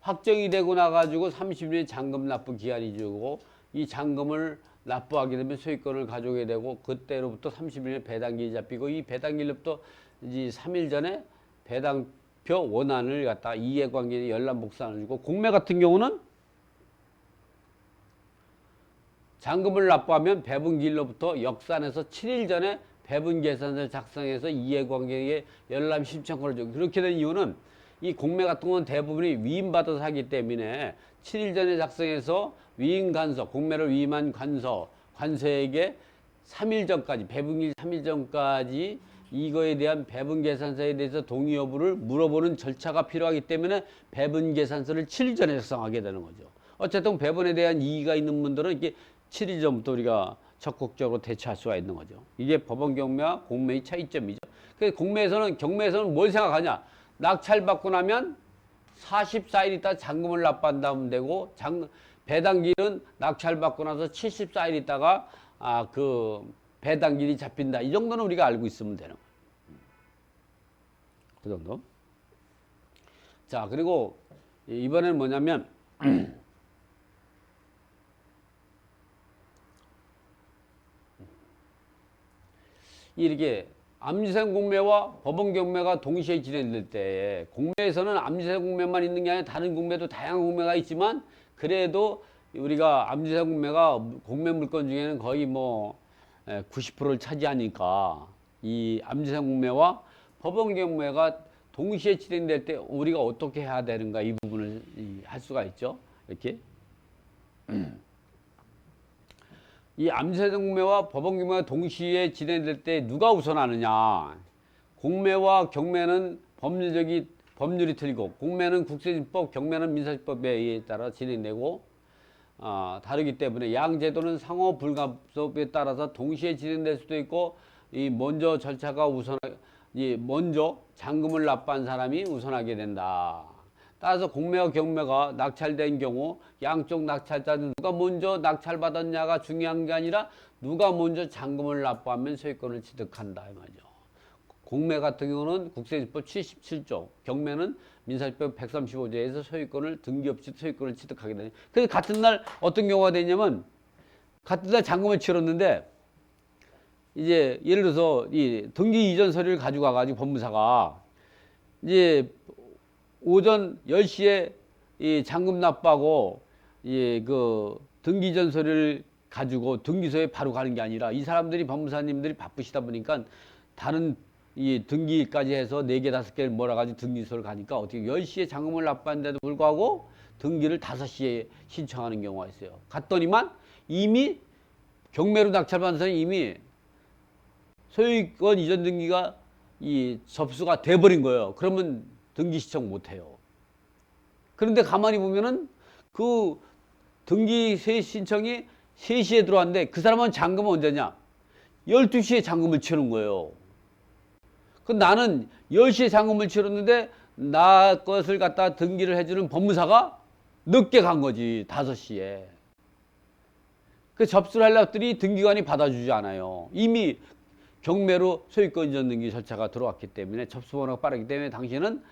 확정이 되고 나가지고 30일의 잔금 납부 기한이 주고 이 잔금을 납부하게 되면 소유권을 가져오게 되고 그때로부터 30일에 배당기일이 잡히고 이 배당기일로부터 이제 3일 전에 배당표 원안을 갖다 이해관계인 열람 복사를 주고 공매 같은 경우는 잔금을 납부하면 배분기일로부터 역산해서 7일 전에 배분계산서를 작성해서 이해관계에 열람 신청권을 주고 그렇게 된 이유는 이 공매 같은 건 대부분이 위임받아서 하기 때문에 7일 전에 작성해서 위임관서, 공매를 위임한 관서에게 3일 전까지, 배분기일 3일 전까지 이거에 대한 배분계산서에 대해서 동의 여부를 물어보는 절차가 필요하기 때문에 배분계산서를 7일 전에 작성하게 되는 거죠. 어쨌든 배분에 대한 이의가 있는 분들은 이게 7일 전부터 우리가 적극적으로 대처할 수가 있는 거죠. 이게 법원 경매와 공매의 차이점이죠. 그래서 경매에서는 뭘 생각하냐? 낙찰받고 나면 44일 있다 잔금을 납부한다면 되고 배당기일은 낙찰받고 나서 74일 있다가 그 배당기일이 잡힌다. 이 정도는 우리가 알고 있으면 되는 거예요. 그 정도. 자, 그리고 이번에는 뭐냐면 이렇게 암지생 공매와 법원 경매가 동시에 진행될 때 공매에서는 암지생 공매만 있는 게 아니라 다른 공매도 다양한 공매가 있지만 그래도 우리가 암지생 공매가 공매 물건 중에는 거의 뭐 90%를 차지하니까 이 암지생 공매와 법원 경매가 동시에 진행될 때 우리가 어떻게 해야 되는가 이 부분을 할 수가 있죠. 이렇게 이 암지생 공매와 법원 경매가 동시에 진행될 때 누가 우선하느냐. 공매와 경매는 법률이 틀리고 공매는 국세징법, 경매는 민사집법에 따라 진행되고 다르기 때문에 양 제도는 상호 불가속에 따라서 동시에 진행될 수도 있고 이 먼저 절차가 먼저 잔금을 납부한 사람이 우선하게 된다. 따라서 공매와 경매가 낙찰된 경우 양쪽 낙찰자는 누가 먼저 낙찰받았냐가 중요한 게 아니라 누가 먼저 잔금을 납부하면 소유권을 취득한다 이 말이죠. 공매 같은 경우는 국세징법 77조, 경매는 민사집법 135조에서 소유권을 등기 없이 소유권을 취득하게 되는. 그래서 같은 날 어떤 경우가 되냐면 같은 날 잔금을 치렀는데 이제 예를 들어서 이 등기 이전 서류를 가지고 와가지고 법무사가 이제 오전 10시에 이 잔금 납부하고 그 등기 이전 서류를 가지고 등기소에 바로 가는 게 아니라 이 사람들이 법무사님들이 바쁘시다 보니까 다른 이 등기까지 해서 4개, 5개를 몰아가지고 등기소를 가니까 어떻게 10시에 잔금을 납부하는데도 불구하고 등기를 5시에 신청하는 경우가 있어요. 갔더니만 이미 경매로 낙찰받은 사람이 이미 소유권 이전 등기가 접수가 돼버린 거예요. 그러면 등기 신청 못해요. 그런데 가만히 보면은 그 등기 신청이 3시에 들어왔는데 그 사람은 잔금은 언제냐? 12시에 잔금을 치는 거예요. 그 나는 10시에 잔금을 치렀는데 나 것을 갖다 등기를 해주는 법무사가 늦게 간 거지. 5시에. 그 접수를 하려고 했더니 등기관이 받아주지 않아요. 이미 경매로 소유권 이전 등기 절차가 들어왔기 때문에 접수번호가 빠르기 때문에 당신은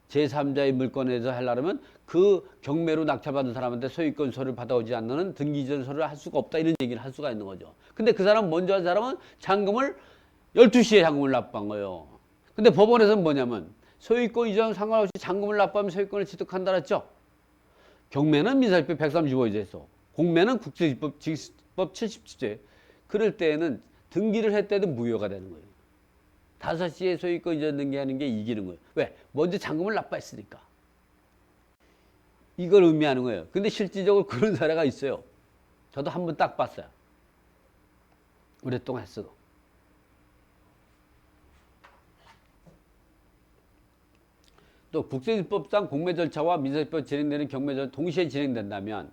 제3자의 물건에서 하려면 그 경매로 낙찰받은 사람한테 소유권 서류를 받아오지 않는 등기 이전 서류를 할 수가 없다 이런 얘기를 할 수가 있는 거죠. 근데 그 사람 먼저 한 사람은 잔금을 12시에 잔금을 납부한 거예요. 근데 법원에서는 뭐냐면 소유권 이전 상관없이 잔금을 납부하면 소유권을 취득한다 그랬죠. 경매는 민사집법 135조에서 공매는 국세집법 77조에 그럴 때에는 등기를 했대도 무효가 되는 거예요. 5시에 소유권 이전 등기하는 게 이기는 거예요. 왜? 먼저 잔금을 납부했으니까. 이걸 의미하는 거예요. 근데 실질적으로 그런 사례가 있어요. 저도 한 번 딱 봤어요. 오랫동안 했어도. 또 국세집법상 공매 절차와 민사집법 진행되는 경매 절차 동시에 진행된다면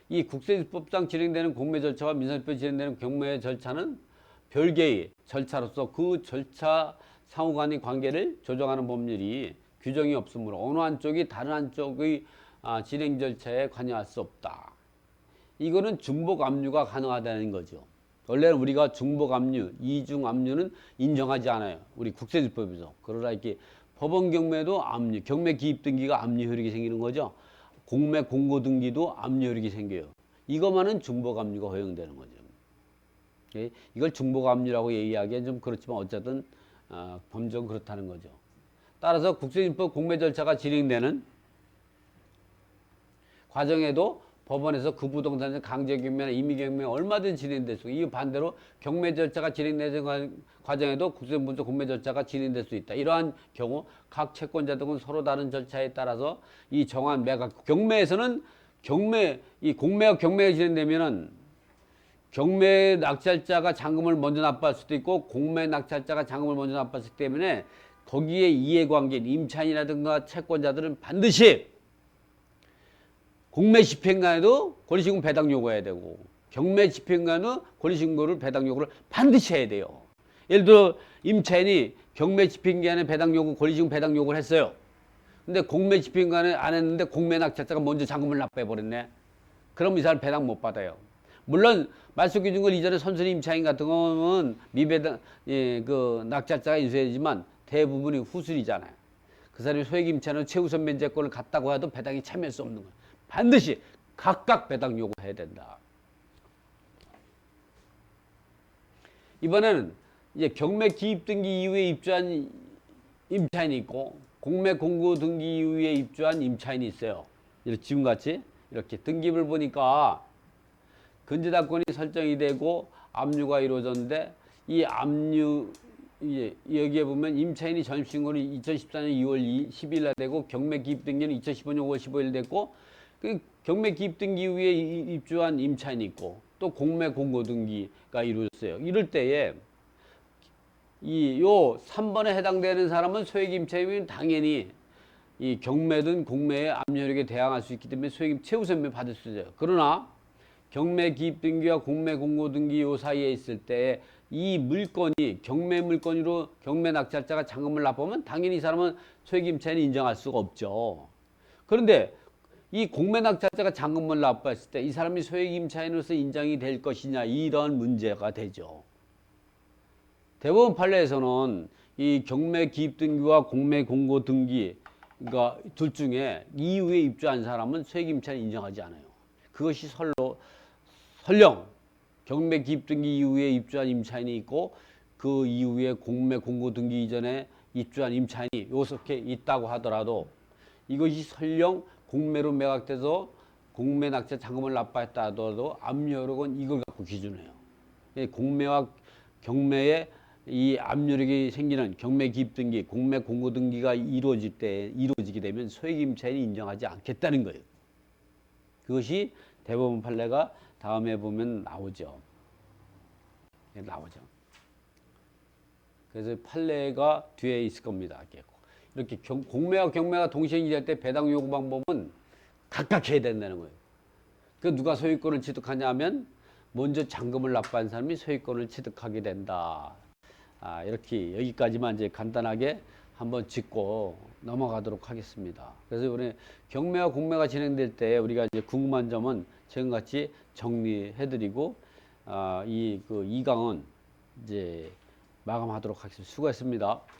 이 국세집법상 진행되는 공매 절차와 민사집법 진행되는 경매 절차는 별개의 절차로서 그 절차 상호간의 관계를 조정하는 법률이 규정이 없으므로 어느 한쪽이 다른 한쪽의 진행 절차에 관여할 수 없다. 이거는 중복 압류가 가능하다는 거죠. 원래는 우리가 중복 압류, 이중 압류는 인정하지 않아요. 우리 국세집법에서. 그러나 이렇게 법원 경매도 압류, 경매 기입 등기가 압류 효력이 생기는 거죠. 공매 공고 등기도 압류 효력이 생겨요. 이것만은 중복 압류가 허용되는 거죠. 이걸 중복 압류라고 얘기하기엔 좀 그렇지만 어쨌든 범정 그렇다는 거죠. 따라서 국세징법 공매 절차가 진행되는 과정에도 법원에서 그 부동산의 강제 경매나 임의 경매 얼마든지 진행될 수 있고 이 반대로 경매 절차가 진행되는 과정에도 국세징법 공매 절차가 진행될 수 있다. 이러한 경우 각 채권자 등은 서로 다른 절차에 따라서 이 정한 매각 경매에서는 이 공매와 경매가 진행되면은 경매 낙찰자가 잔금을 먼저 납부할 수도 있고 공매 낙찰자가 잔금을 먼저 납부했기 때문에 거기에 이해관계인 임차인이라든가 채권자들은 반드시 공매 집행관에도 권리신고 배당 요구해야 되고 경매 집행관은 권리신고를 배당 요구를 반드시 해야 돼요. 예를 들어 임차인이 경매 집행관에 배당 요구, 권리신고 배당 요구를 했어요. 근데 공매 집행관에 안 했는데 공매 낙찰자가 먼저 잔금을 납부해 버렸네. 그럼 이 사람 배당 못 받아요. 물론 말소기준권 이전에 선순위 임차인 같은 경우는 미배당 그 낙찰자가 인수해야지만 대부분이 후순위잖아요. 그 사람이 소액 임차인은 최우선 면제권을 갖다고 해도 배당이 참여할 수 없는 거예요. 반드시 각각 배당 요구해야 된다. 이번에는 이제 경매 기입 등기 이후에 입주한 임차인이 있고 공매 공고 등기 이후에 입주한 임차인이 있어요. 이렇게 지금같이 이렇게 등기부를 보니까 근저당권이 설정이 되고 압류가 이루어졌는데 이 압류 여기에 보면 임차인이 전입신고는 2014년 2월 10일 날 되고 경매 기입 등기는 2015년 5월 15일 됐고 그 경매 기입 등기 이후에 입주한 임차인이 있고 또 공매 공고 등기가 이루어졌어요. 이럴 때에 요 3번에 해당되는 사람은 소액 임차인이면 당연히 이 경매든 공매의 압류력에 대항할 수 있기 때문에 소액 최우선면 받을 수 있어요. 그러나 경매 기입 등기와 공매 공고 등기 요 사이에 있을 때 이 물건이 경매 물건으로 경매 낙찰자가 잔금을 납부하면 당연히 이 사람은 소액 임차인이 인정할 수가 없죠. 그런데 이 공매 낙찰자가 잔금을 납부했을 때 이 사람이 소액 임차인으로서 인정이 될 것이냐 이런 문제가 되죠. 대법원 판례에서는 이 경매 기입 등기와 공매 공고 등기 그러니까 둘 중에 이후에 입주한 사람은 소액 임차인 인정하지 않아요. 그것이 설령 경매 기입 등기 이후에 입주한 임차인이 있고 그 이후에 공매 공고 등기 이전에 입주한 임차인이 요렇게 있다고 하더라도 이것이 설령 공매로 매각돼서 공매 낙찰 잔금을 납부했다 하더라도 압류력은 이걸 갖고 기준해요. 공매와 경매에 이 압류력이 생기는 경매 기입 등기, 공매 공고 등기가 이루어지게 되면 소액 임차인이 인정하지 않겠다는 거예요. 그것이 대법원 판례가 다음에 보면 나오죠. 그래서 판례가 뒤에 있을 겁니다. 이렇게 공매와 경매가 동시에 일할 때 배당 요구 방법은 각각 해야 된다는 거예요. 그 누가 소유권을 취득하냐면 먼저 잔금을 납부한 사람이 소유권을 취득하게 된다. 이렇게 여기까지만 이제 간단하게 한번 짚고 넘어가도록 하겠습니다. 그래서 우리 경매와 공매가 진행될 때 우리가 이제 궁금한 점은 지금같이 정리해드리고 이 강은 이제 마감하도록 하겠습니다. 수고했습니다.